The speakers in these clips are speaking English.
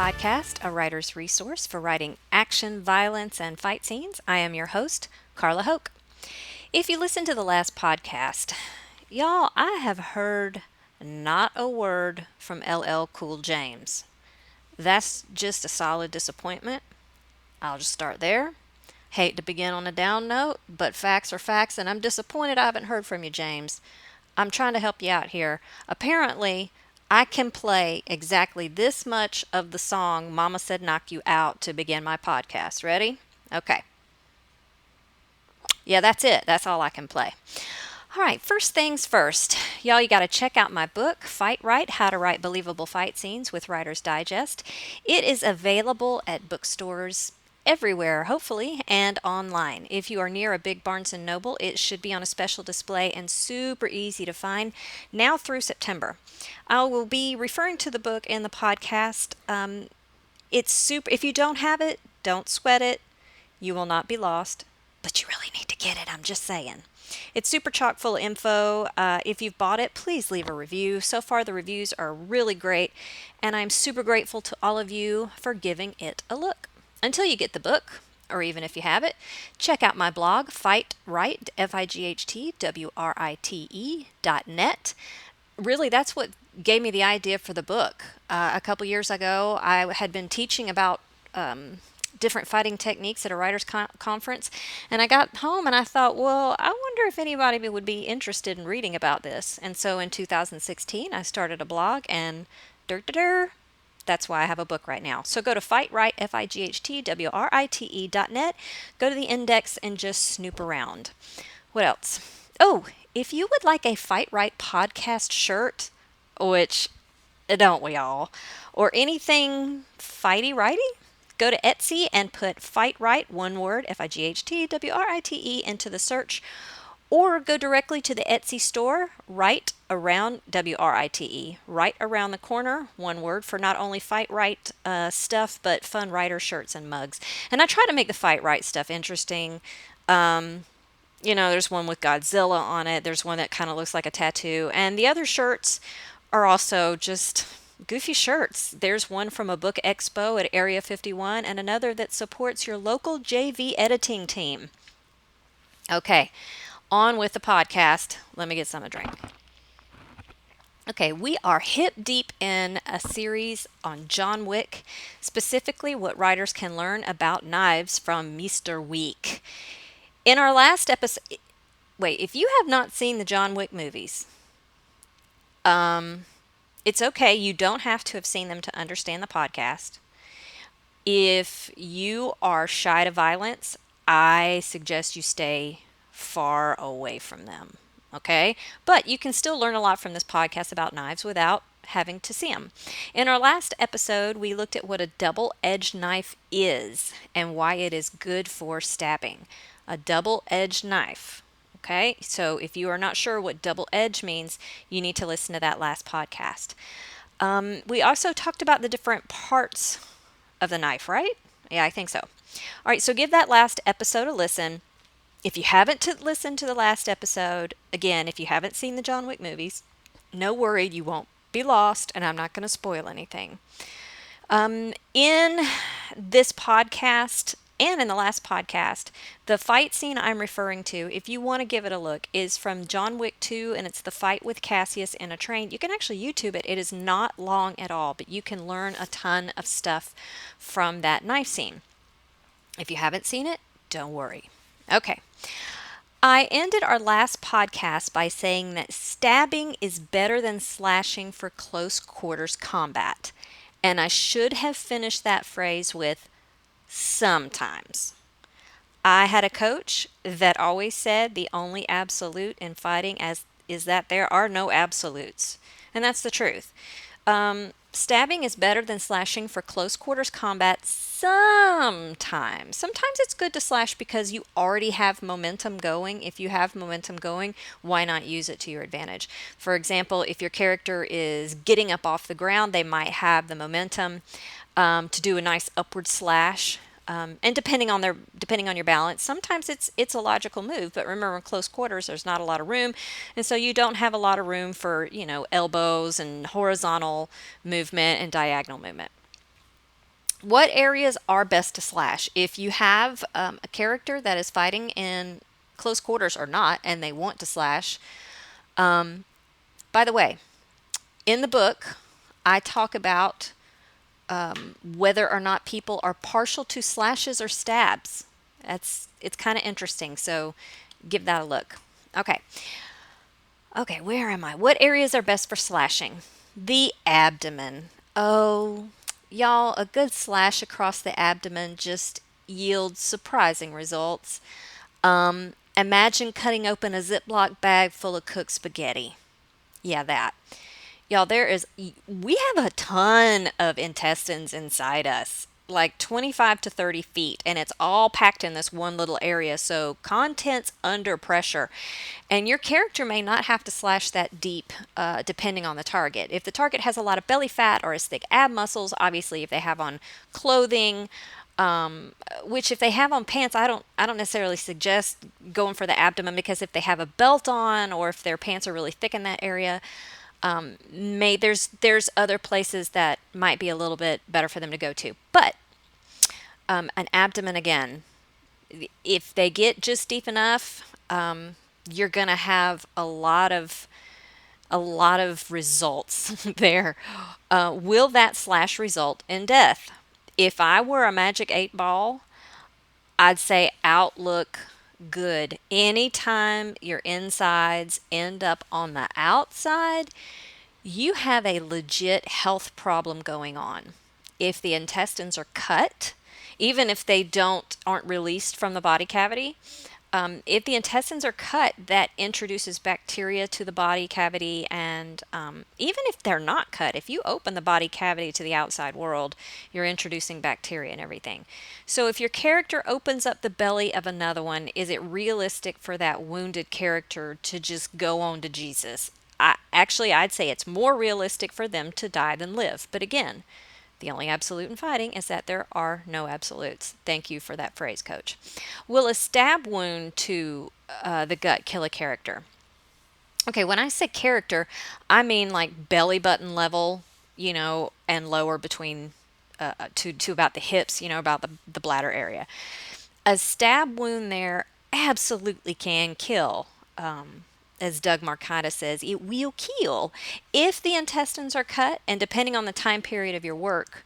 podcast, a writer's resource for writing action, violence, and fight scenes. I am your host, Carla Hoke. If you listened to the last podcast, y'all, I have heard not a word from LL Cool James. That's just a solid disappointment. I'll just start there. Hate to begin on a down note, but facts are facts, and I'm disappointed I haven't heard from you, James. I'm trying to help you out here. Apparently, I can play exactly this much of the song Mama Said Knock You Out to begin my podcast. Ready? Okay. Yeah, that's it. That's all I can play. All right, first things first. Y'all, you got to check out my book, FightWrite, How to Write Believable Fight Scenes with Writer's Digest. It is available at bookstores everywhere, hopefully, and online. If you are near a big Barnes& and Noble, it should be on a special display and super easy to find now through September. I will be referring to the book in the podcast. It's super. If you don't have it, don't sweat it. You will not be lost, but you really need to get it. I'm just saying. It's super chock full of info. If you've bought it, please leave a review. So far, the reviews are really great, and I'm super grateful to all of you for giving it a look. Until you get the book, or even if you have it, check out my blog, FightWrite, FightWrite.net. Really, that's what gave me the idea for the book. A couple years ago, I had been teaching about different fighting techniques at a writers' conference, and I got home and I thought, well, I wonder if anybody would be interested in reading about this. And so in 2016, I started a blog, and that's why I have a book right now. So go to FightWrite, FightWrite.net, go to the index and just snoop around. What else? Oh, if you would like a FightWrite podcast shirt, which don't we all, or anything fighty-righty, go to Etsy and put FightWrite, one word, FightWrite, into the search, or go directly to the Etsy store, Right Around, WRITE, Right Around the Corner, one word, for not only FightWrite stuff, but fun writer shirts and mugs. And I try to make the FightWrite stuff interesting. There's one with Godzilla on it. There's one that kind of looks like a tattoo. And the other shirts are also just goofy shirts. There's one from a book expo at Area 51 and another that supports your local JV editing team. Okay, on with the podcast. Let me get some to drink. Okay, we are hip deep in a series on John Wick, specifically what writers can learn about knives from Mr. Wick. In our last episode, if you have not seen the John Wick movies, it's okay. You don't have to have seen them to understand the podcast. If you are shy to violence, I suggest you stay far away from them. Okay? But you can still learn a lot from this podcast about knives without having to see them. In our last episode, we looked at what a double-edged knife is and why it is good for stabbing. A double-edged knife. Okay, so if you are not sure what double edge means, you need to listen to that last podcast. We also talked about the different parts of the knife, right? Yeah, I think so. All right, so give that last episode a listen. If you haven't listened to the last episode, again, if you haven't seen the John Wick movies, no worry, you won't be lost, and I'm not going to spoil anything. In this podcast, and in the last podcast, the fight scene I'm referring to, if you want to give it a look, is from John Wick 2, and it's the fight with Cassius in a train. You can actually YouTube it. It is not long at all, but you can learn a ton of stuff from that knife scene. If you haven't seen it, don't worry. Okay. I ended our last podcast by saying that stabbing is better than slashing for close quarters combat. And I should have finished that phrase with sometimes. I had a coach that always said the only absolute in fighting is that there are no absolutes. And that's the truth. Stabbing is better than slashing for close quarters combat sometimes. Sometimes it's good to slash because you already have momentum going. If you have momentum going, why not use it to your advantage? For example, if your character is getting up off the ground, they might have the momentum to do a nice upward slash. And depending on your balance, sometimes it's a logical move. But remember, in close quarters, there's not a lot of room, and so you don't have a lot of room for elbows and horizontal movement and diagonal movement. What areas are best to slash? If you have a character that is fighting in close quarters or not, and they want to slash, by the way, in the book, I talk about whether or not people are partial to slashes or stabs. It's kind of interesting, so give that a look. Okay. Okay, where am I? What areas are best for slashing? The abdomen. Oh, y'all, a good slash across the abdomen just yields surprising results. Imagine cutting open a Ziploc bag full of cooked spaghetti. Yeah, that. Y'all, we have a ton of intestines inside us, like 25 to 30 feet, and it's all packed in this one little area. So, contents under pressure. And your character may not have to slash that deep, depending on the target. If the target has a lot of belly fat or has thick ab muscles, obviously, if they have on clothing, which if they have on pants, I don't necessarily suggest going for the abdomen, because if they have a belt on or if their pants are really thick in that area, there's other places that might be a little bit better for them to go to. But an abdomen, again, if they get just deep enough, you're gonna have a lot of results there. Will that slash result in death? If I were a magic 8 ball, I'd say outlook good. Anytime your insides end up on the outside, you have a legit health problem going on. If the intestines are cut, even if they aren't released from the body cavity, if the intestines are cut, that introduces bacteria to the body cavity. And even if they're not cut, if you open the body cavity to the outside world, you're introducing bacteria and everything. So if your character opens up the belly of another one, is it realistic for that wounded character to just go on to Jesus? I'd say it's more realistic for them to die than live. But again, the only absolute in fighting is that there are no absolutes. Thank you for that phrase, Coach. Will a stab wound to the gut kill a character? Okay, when I say character, I mean like belly button level, and lower between to about the hips, about the bladder area. A stab wound there absolutely can kill. As Doug Marcata says, it will kill if the intestines are cut, and depending on the time period of your work,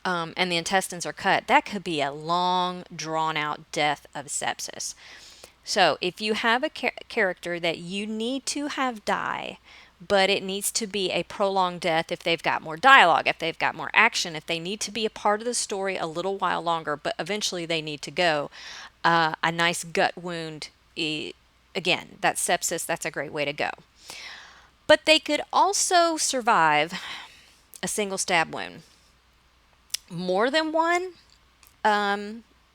and the intestines are cut, that could be a long, drawn out death of sepsis. So, if you have a character that you need to have die, but it needs to be a prolonged death if they've got more dialogue, if they've got more action, if they need to be a part of the story a little while longer, but eventually they need to go, a nice gut wound, again, that sepsis, that's a great way to go. But they could also survive a single stab wound. More than one,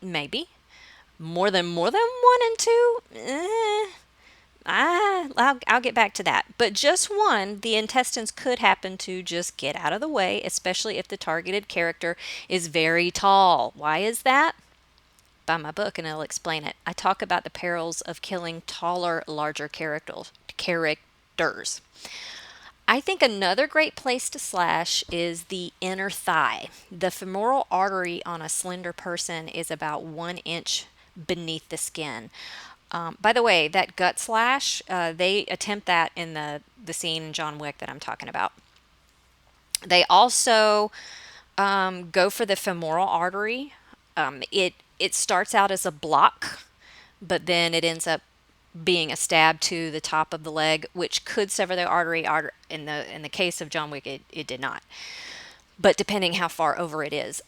maybe. More than one and two, I'll get back to that. But just one, the intestines could happen to just get out of the way, especially if the targeted character is very tall. Why is that? Buy my book and it'll explain it. I talk about the perils of killing taller, larger characters. I think another great place to slash is the inner thigh. The femoral artery on a slender person is about 1 inch beneath the skin. By the way, that gut slash, they attempt that in the scene in John Wick that I'm talking about. They also go for the femoral artery. It starts out as a block, but then it ends up being a stab to the top of the leg, which could sever the artery. In the case of John Wick, it did not. But depending how far over it is.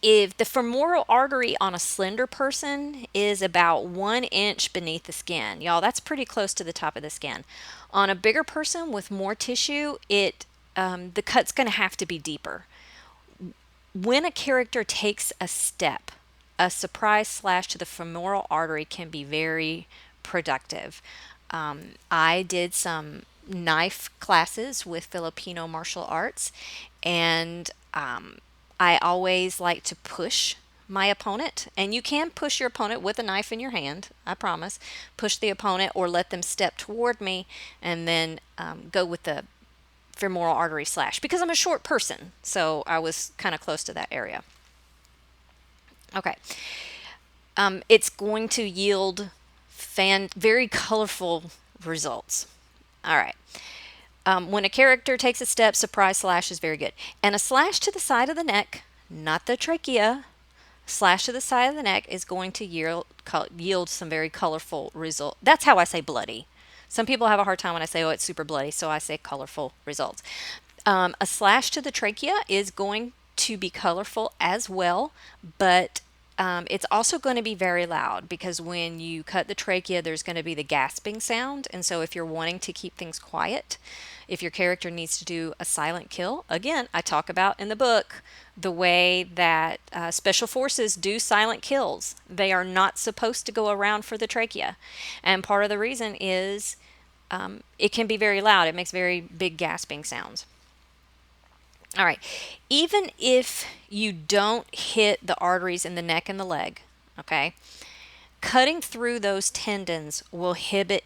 If the femoral artery on a slender person is about 1 inch beneath the skin, y'all, that's pretty close to the top of the skin. On a bigger person with more tissue, the cut's going to have to be deeper. When a character takes a step, a surprise slash to the femoral artery can be very productive. I did some knife classes with Filipino martial arts, and I always like to push my opponent, and you can push your opponent with a knife in your hand, I promise. Push the opponent or let them step toward me, and then go with the femoral artery slash because I'm a short person. So I was kind of close to that area. Okay. It's going to yield very colorful results. All right. When a character takes a step, surprise slash is very good. And a slash to the side of the neck, not the trachea, slash to the side of the neck is going to yield some very colorful result. That's how I say bloody. Some people have a hard time when I say, oh, it's super bloody, so I say colorful results. A slash to the trachea is going to be colorful as well, but it's also going to be very loud because when you cut the trachea, there's going to be the gasping sound. And so if you're wanting to keep things quiet, if your character needs to do a silent kill, again, I talk about in the book the way that special forces do silent kills. They are not supposed to go around for the trachea. And part of the reason is it can be very loud. It makes very big gasping sounds. All right. Even if you don't hit the arteries in the neck and the leg, okay, cutting through those tendons will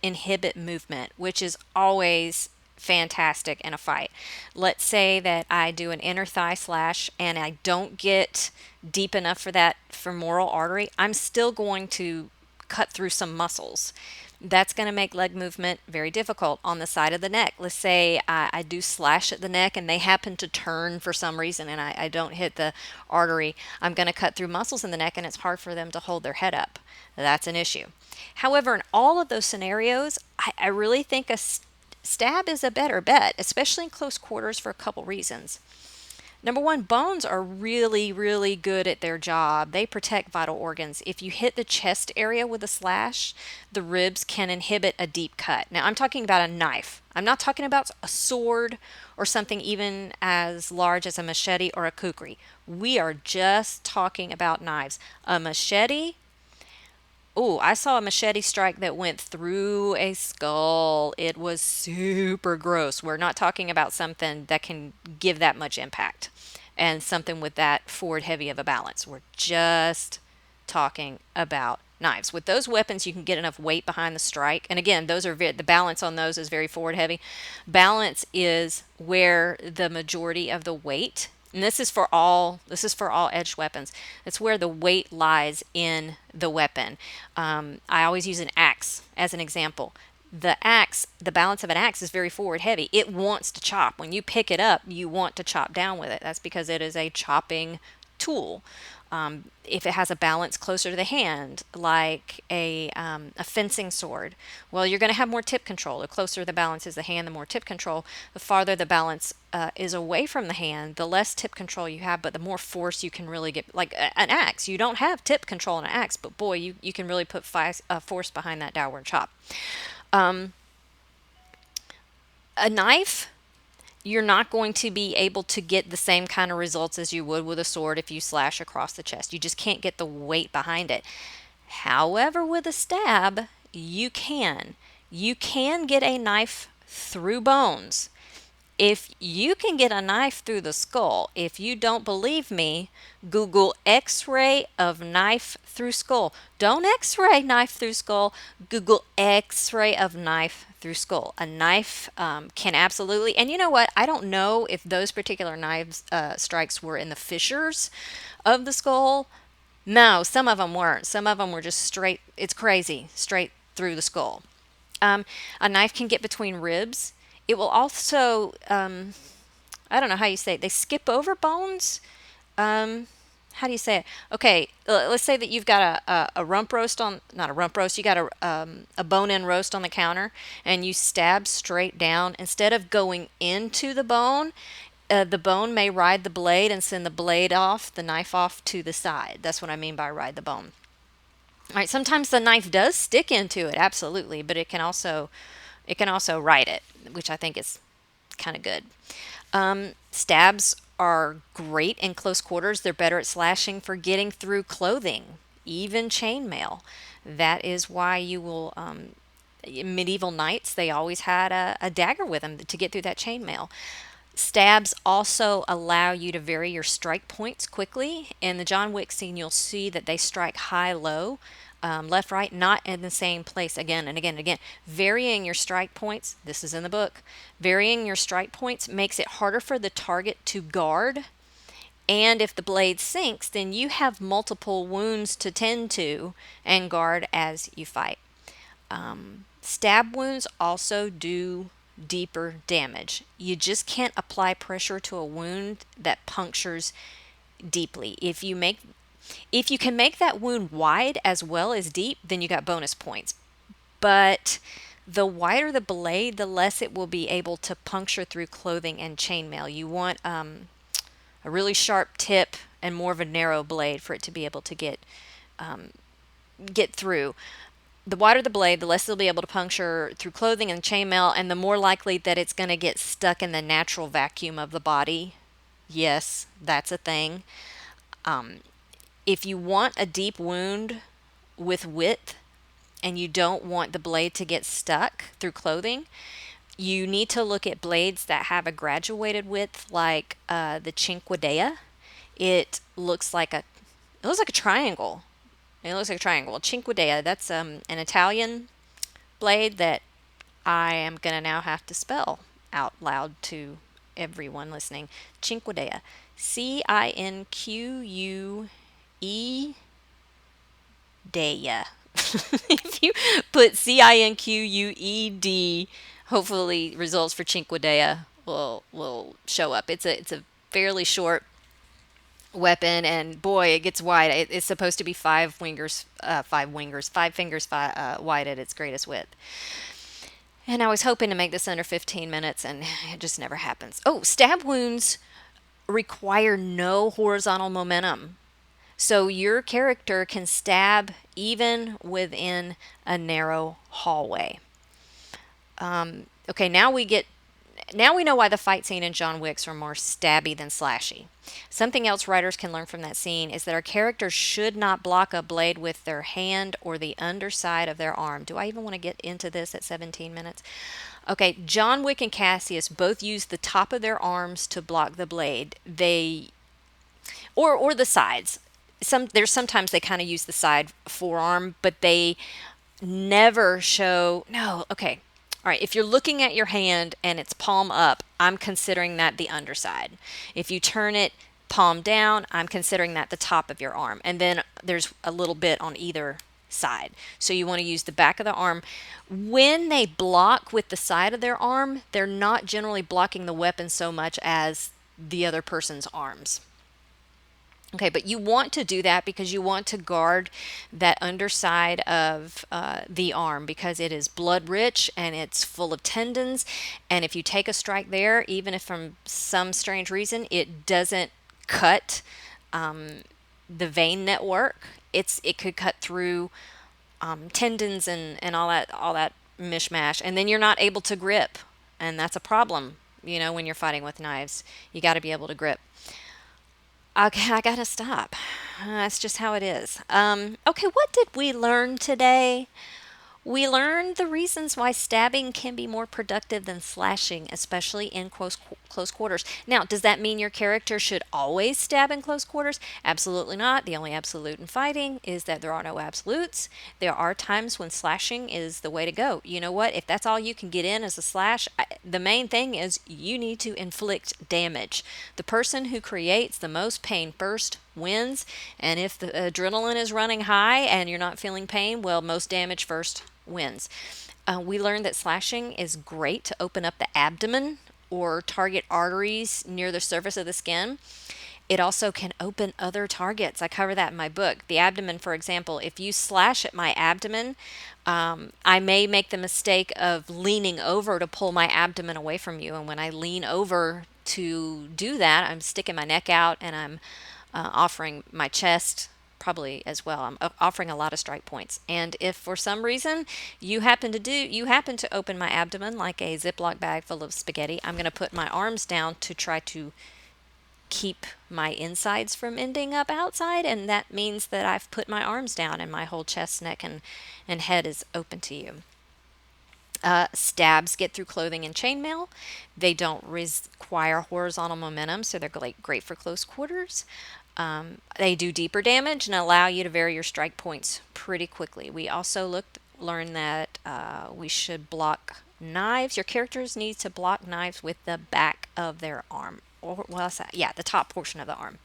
inhibit movement, which is always fantastic in a fight. Let's say that I do an inner thigh slash and I don't get deep enough for that femoral artery. I'm still going to cut through some muscles. That's going to make leg movement very difficult on the side of the neck. Let's say I do slash at the neck and they happen to turn for some reason and I don't hit the artery. I'm going to cut through muscles in the neck and it's hard for them to hold their head up. That's an issue. However, in all of those scenarios, I really think a stab is a better bet, especially in close quarters for a couple reasons. Number one, bones are really, really good at their job. They protect vital organs. If you hit the chest area with a slash, the ribs can inhibit a deep cut. Now, I'm talking about a knife. I'm not talking about a sword or something even as large as a machete or a kukri. We are just talking about knives. A machete. Oh, I saw a machete strike that went through a skull. It was super gross. We're not talking about something that can give that much impact and something with that forward heavy of a balance. We're just talking about knives. With those weapons, you can get enough weight behind the strike. And again, those are the balance on those is very forward heavy. Balance is where the majority of the weight, and this is for all edged weapons. It's where the weight lies in the weapon. I always use an axe as an example. The axe, the balance of an axe is very forward heavy. It wants to chop. When you pick it up, you want to chop down with it. That's because it is a chopping tool. If it has a balance closer to the hand, like a fencing sword, well, you're going to have more tip control. The closer the balance is the hand, the more tip control. The farther the balance is away from the hand, the less tip control you have, but the more force you can really get. Like an axe, you don't have tip control in an axe, but boy, you can really put force behind that downward chop. A knife, you're not going to be able to get the same kind of results as you would with a sword if you slash across the chest. You just can't get the weight behind it. However, with a stab, you can. You can get a knife through bones. If you can get a knife through the skull, if you don't believe me, Google X-ray of knife through skull. Don't X-ray knife through skull. Google X-ray of knife through skull. A knife can absolutely, and you know what? I don't know if those particular knives strikes were in the fissures of the skull. No, some of them weren't. Some of them were just straight. It's crazy, straight through the skull. A knife can get between ribs. It will also, I don't know how you say it. They skip over bones. How do you say it? Okay, let's say that you've got a rump roast on, not a rump roast, you got a bone-in roast on the counter, and you stab straight down. Instead of going into the bone may ride the blade and send the blade off, the knife off to the side. That's what I mean by ride the bone. All right, sometimes the knife does stick into it, absolutely, but it can also ride it, which I think is kind of good. Stabs are great in close quarters. They're better at slashing for getting through clothing, even chainmail. That is why you will, in medieval knights, they always had a dagger with them to get through that chainmail. Stabs also allow you to vary your strike points quickly. In the John Wick scene, you'll see that they strike high, low, left, right, not in the same place again and again and again. Varying your strike points, this is in the book, varying your strike points makes it harder for the target to guard. And if the blade sinks, then you have multiple wounds to tend to and guard as you fight. Stab wounds also do deeper damage. You just can't apply pressure to a wound that punctures deeply. If you can make that wound wide as well as deep, then you got bonus points. But the wider the blade, the less it will be able to puncture through clothing and chainmail. You want a really sharp tip and more of a narrow blade for it to be able to get through. The wider the blade, the less it'll be able to puncture through clothing and chainmail, and the more likely that it's going to get stuck in the natural vacuum of the body. Yes, that's a thing. If you want a deep wound with width and you don't want the blade to get stuck through clothing, you need to look at blades that have a graduated width, like the Cinquedea. It looks like a triangle. It looks like a triangle. Cinquedea, that's an Italian blade that I am going to now have to spell out loud to everyone listening. Cinquedea. Cinquue Dea. If you put Cinqued, hopefully results for Cinquedea will show up. It's a fairly short weapon, and boy, it gets wide. It's supposed to be five fingers wide at its greatest width. And I was hoping to make this under 15 minutes, and it just never happens. Oh, stab wounds require no horizontal momentum. So your character can stab even within a narrow hallway. Okay, now we know why the fight scene in John Wick's are more stabby than slashy. Something else writers can learn from that scene is that our characters should not block a blade with their hand or the underside of their arm. Do I even want to get into this at 17 minutes? Okay, John Wick and Cassius both use the top of their arms to block the blade. Or the sides. Sometimes they kind of use the side forearm, but they never show. No, okay. All right, if you're looking at your hand and it's palm up, I'm considering that the underside. If you turn it palm down, I'm considering that the top of your arm. And then there's a little bit on either side. So you want to use the back of the arm. When they block with the side of their arm, they're not generally blocking the weapon so much as the other person's arms. Okay, but you want to do that because you want to guard that underside of the arm because it is blood rich and it's full of tendons. And if you take a strike there, even if from some strange reason it doesn't cut the vein network, it could cut through tendons and all that mishmash, and then you're not able to grip, and that's a problem. When you're fighting with knives, you got to be able to grip. Okay, I gotta stop. That's just how it is. Okay, what did we learn today? We learned the reasons why stabbing can be more productive than slashing, especially in close quarters. Now, does that mean your character should always stab in close quarters? Absolutely not. The only absolute in fighting is that there are no absolutes. There are times when slashing is the way to go. You know what? If that's all you can get in as a slash, the main thing is you need to inflict damage. The person who creates the most pain first wins, and if the adrenaline is running high and you're not feeling pain, well, most damage first wins. We learned that slashing is great to open up the abdomen or target arteries near the surface of the skin. It also can open other targets. I cover that in my book. The abdomen, for example, if you slash at my abdomen, I may make the mistake of leaning over to pull my abdomen away from you. And when I lean over to do that, I'm sticking my neck out and I'm offering my chest probably as well. I'm offering a lot of strike points. And if for some reason you happen to open my abdomen like a Ziploc bag full of spaghetti, I'm going to put my arms down to try to keep my insides from ending up outside, and that means that I've put my arms down and my whole chest, neck, and head is open to you. Stabs get through clothing and chainmail. They don't require horizontal momentum, so they're great for close quarters. They do deeper damage and allow you to vary your strike points pretty quickly. We also learned that we should block knives. Your characters need to block knives with the back of their arm, or yeah, the top portion of the arm.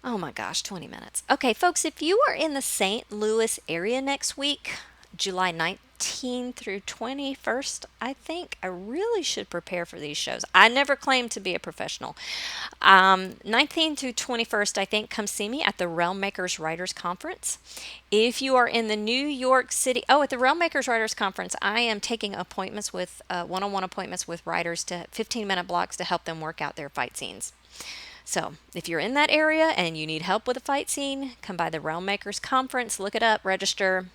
Oh my gosh, 20 minutes. Okay, folks, if you are in the St. Louis area next week, July 19th through 21st, I think I really should prepare for these shows. I never claimed to be a professional. 19th through 21st, I think, come see me at the Realm Makers Writers Conference. If you are in the New York City, at the Realm Makers Writers Conference, I am taking appointments with one-on-one appointments with writers to 15-minute blocks to help them work out their fight scenes. So, if you're in that area and you need help with a fight scene, come by the Realm Makers Conference, look it up, register,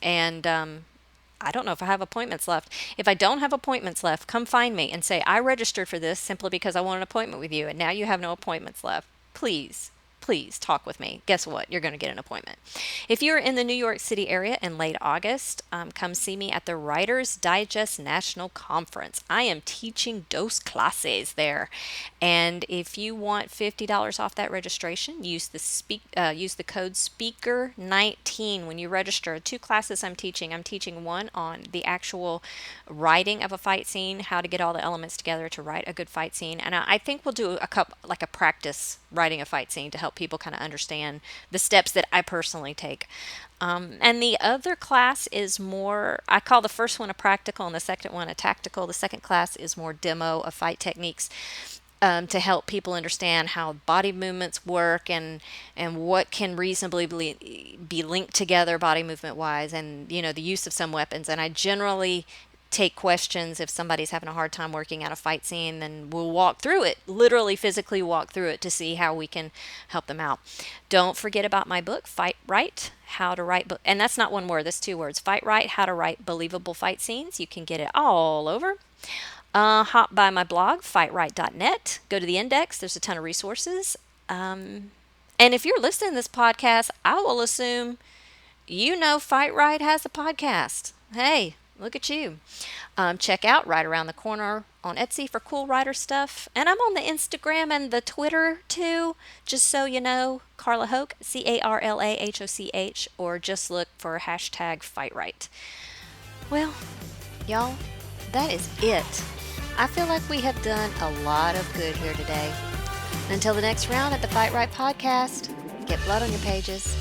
and I don't know if I have appointments left. If I don't have appointments left, come find me and say, I registered for this simply because I want an appointment with you, and now you have no appointments left. Please talk with me. Guess what? You're going to get an appointment. If you're in the New York City area in late August, come see me at the Writer's Digest National Conference. I am teaching dos classes there. And if you want $50 off that registration, use the code SPEAKER19 when you register. 2 classes I'm teaching. I'm teaching one on the actual writing of a fight scene, how to get all the elements together to write a good fight scene. And I think we'll do a practice writing a fight scene to help people kind of understand the steps that I personally take. And the other class is more, I call the first one a practical and the second one a tactical. The second class is more demo of fight techniques to help people understand how body movements work and what can reasonably be linked together body movement wise, and the use of some weapons. And I generally take questions if somebody's having a hard time working out a fight scene, then we'll walk through it, literally physically walk through it to see how we can help them out. Don't forget about my book, FightWrite, how to write, and that's not one word, that's 2 words, FightWrite, how to write believable fight scenes. You can get it all over. Hop by my blog, FightWrite.net. Go to the index. There's a ton of resources. And if you're listening to this podcast, I will assume FightWrite has a podcast. Hey, look at you. Check out Right Around the Corner on Etsy for cool writer stuff. And I'm on the Instagram and the Twitter too, just so you know. Carla Hoch, CarlaHoch, or just look for #FightWrite. Well, y'all, that is it. I feel like we have done a lot of good here today. Until the next round at the FightWrite podcast, get blood on your pages.